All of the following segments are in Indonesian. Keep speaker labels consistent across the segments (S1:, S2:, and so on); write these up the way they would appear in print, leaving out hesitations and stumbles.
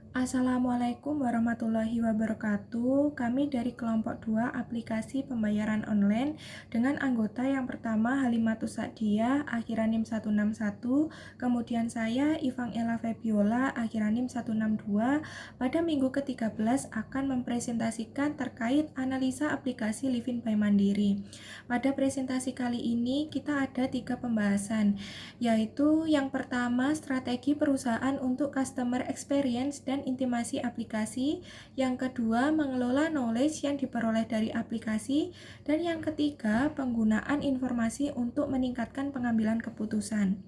S1: Assalamualaikum warahmatullahi wabarakatuh. Kami dari kelompok 2 aplikasi pembayaran online dengan anggota yang pertama Halimatus Sa'diyah akhiran NIM 161, kemudian saya Ivang Ella Febiola akhiran NIM 162. Pada minggu ke-13 akan mempresentasikan terkait analisa aplikasi Livin by Mandiri. Pada presentasi kali ini kita ada 3 pembahasan, yaitu yang pertama strategi perusahaan untuk customer experience dan intimasi aplikasi, yang kedua mengelola knowledge yang diperoleh dari aplikasi, dan yang ketiga penggunaan informasi untuk meningkatkan pengambilan keputusan.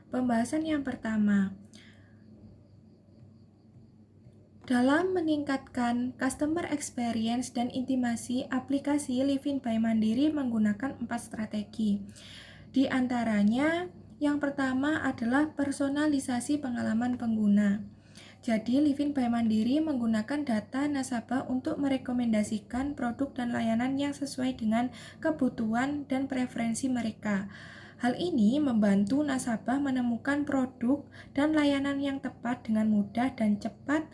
S1: Pembahasan yang pertama, dalam meningkatkan customer experience dan intimasi aplikasi Livin by Mandiri menggunakan 4 strategi. Di antaranya, yang pertama adalah personalisasi pengalaman pengguna. Jadi, Livin by Mandiri menggunakan data nasabah untuk merekomendasikan produk dan layanan yang sesuai dengan kebutuhan dan preferensi mereka. Hal ini membantu nasabah menemukan produk dan layanan yang tepat dengan mudah dan cepat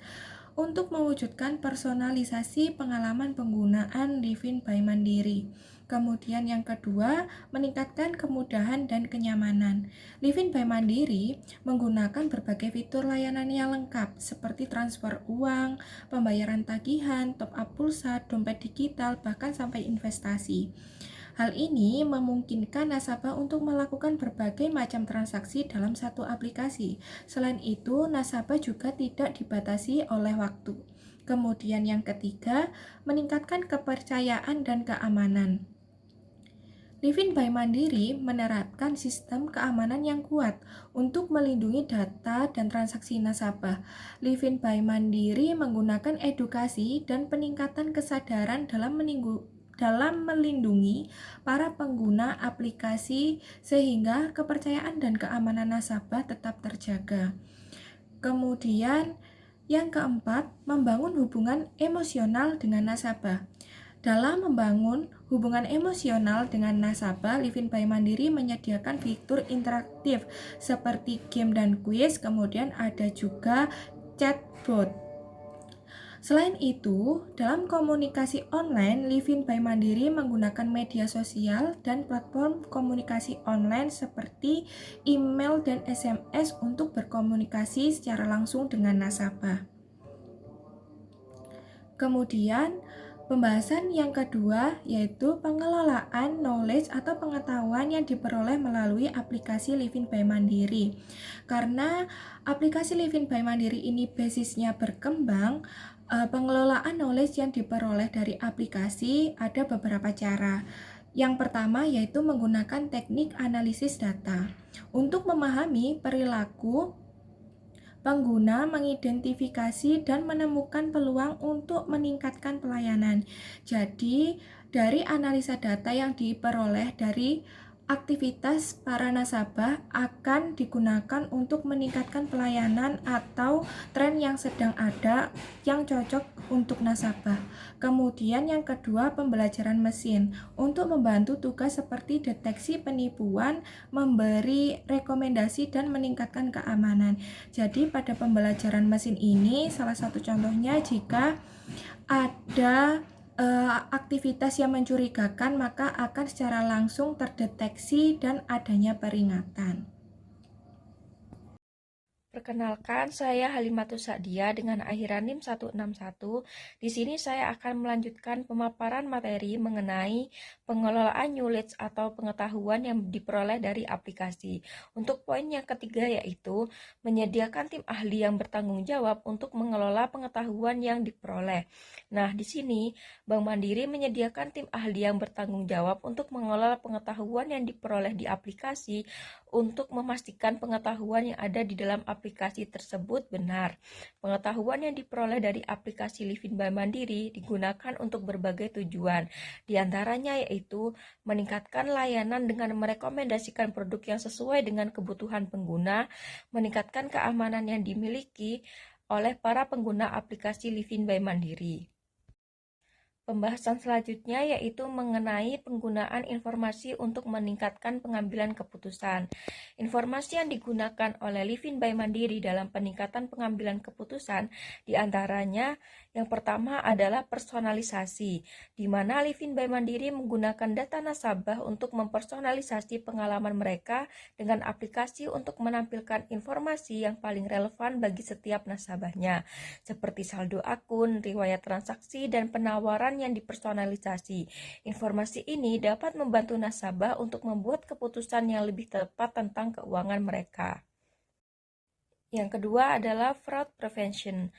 S1: untuk mewujudkan personalisasi pengalaman penggunaan Livin by Mandiri. Kemudian yang kedua, meningkatkan kemudahan dan kenyamanan. Livin by Mandiri menggunakan berbagai fitur layanan yang lengkap seperti transfer uang, pembayaran tagihan, top up pulsa, dompet digital, bahkan sampai investasi. Hal ini memungkinkan nasabah untuk melakukan berbagai macam transaksi dalam satu aplikasi. Selain itu, nasabah juga tidak dibatasi oleh waktu. Kemudian yang ketiga, meningkatkan kepercayaan dan keamanan. Livin by Mandiri menerapkan sistem keamanan yang kuat untuk melindungi data dan transaksi nasabah. Livin by Mandiri menggunakan edukasi dan peningkatan kesadaran dalam melindungi para pengguna aplikasi sehingga kepercayaan dan keamanan nasabah tetap terjaga. Kemudian yang keempat, membangun hubungan emosional dengan nasabah. Dalam membangun hubungan emosional dengan nasabah, Livin by Mandiri menyediakan fitur interaktif seperti game dan kuis, kemudian ada juga chatbot. Selain itu, dalam komunikasi online, Livin by Mandiri menggunakan media sosial dan platform komunikasi online seperti email dan SMS untuk berkomunikasi secara langsung dengan nasabah. Kemudian, pembahasan yang kedua yaitu pengelolaan knowledge atau pengetahuan yang diperoleh melalui aplikasi Livin by Mandiri. Karena aplikasi Livin by Mandiri ini basisnya berkembang, pengelolaan knowledge yang diperoleh dari aplikasi ada beberapa cara. Yang pertama yaitu menggunakan teknik analisis data. Untuk memahami perilaku pengguna, mengidentifikasi dan menemukan peluang untuk meningkatkan pelayanan. Jadi, dari analisa data yang diperoleh dari aktivitas para nasabah akan digunakan untuk meningkatkan pelayanan atau tren yang sedang ada yang cocok untuk nasabah. Kemudian yang kedua, pembelajaran mesin untuk membantu tugas seperti deteksi penipuan, memberi rekomendasi dan meningkatkan keamanan. Jadi pada pembelajaran mesin ini salah satu contohnya jika ada aktivitas yang mencurigakan maka akan secara langsung terdeteksi dan adanya peringatan.
S2: Perkenalkan, saya Halimatus Sa'diyah dengan akhiran NIM 161. Di sini saya akan melanjutkan pemaparan materi mengenai pengelolaan knowledge atau pengetahuan yang diperoleh dari aplikasi. Untuk poin yang ketiga yaitu menyediakan tim ahli yang bertanggung jawab untuk mengelola pengetahuan yang diperoleh. Nah, di sini Bank Mandiri menyediakan tim ahli yang bertanggung jawab untuk mengelola pengetahuan yang diperoleh di aplikasi untuk memastikan pengetahuan yang ada di dalam aplikasi tersebut benar. Pengetahuan yang diperoleh dari aplikasi Livin by Mandiri digunakan untuk berbagai tujuan. Di antaranya yaitu meningkatkan layanan dengan merekomendasikan produk yang sesuai dengan kebutuhan pengguna, meningkatkan keamanan yang dimiliki oleh para pengguna aplikasi Livin by Mandiri. Pembahasan selanjutnya yaitu mengenai penggunaan informasi untuk meningkatkan pengambilan keputusan. Informasi yang digunakan oleh Livin by Mandiri dalam peningkatan pengambilan keputusan diantaranya yang pertama adalah personalisasi, di mana Livin by Mandiri menggunakan data nasabah untuk mempersonalisasi pengalaman mereka dengan aplikasi untuk menampilkan informasi yang paling relevan bagi setiap nasabahnya, seperti saldo akun, riwayat transaksi, dan penawaran yang dipersonalisasi. Informasi ini dapat membantu nasabah untuk membuat keputusan yang lebih tepat tentang keuangan mereka. Yang kedua adalah fraud prevention,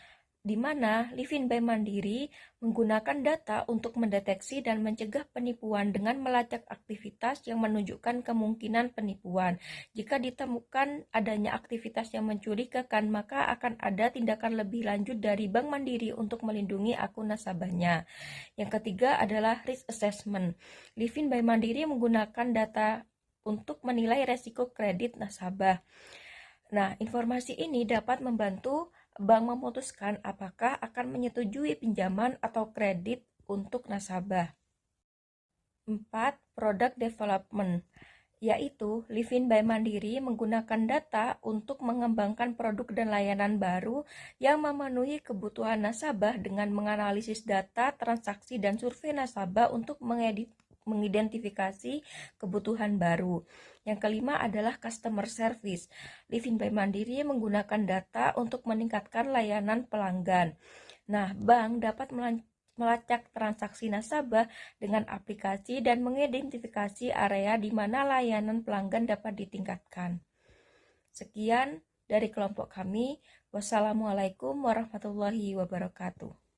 S2: di mana Livin by Mandiri menggunakan data untuk mendeteksi dan mencegah penipuan dengan melacak aktivitas yang menunjukkan kemungkinan penipuan. Jika ditemukan adanya aktivitas yang mencurigakan, maka akan ada tindakan lebih lanjut dari Bank Mandiri untuk melindungi akun nasabahnya. Yang ketiga adalah risk assessment. Livin by Mandiri menggunakan data untuk menilai resiko kredit nasabah. Nah, informasi ini dapat membantu bank memutuskan apakah akan menyetujui pinjaman atau kredit untuk nasabah. 4. Product development, yaitu Livin by Mandiri menggunakan data untuk mengembangkan produk dan layanan baru yang memenuhi kebutuhan nasabah dengan menganalisis data, transaksi, dan survei nasabah untuk mengidentifikasi kebutuhan baru. Yang kelima adalah customer service. Livin by Mandiri menggunakan data untuk meningkatkan layanan pelanggan. Nah, bank dapat melacak transaksi nasabah dengan aplikasi dan mengidentifikasi area di mana layanan pelanggan dapat ditingkatkan. Sekian dari kelompok kami. Wassalamualaikum warahmatullahi wabarakatuh.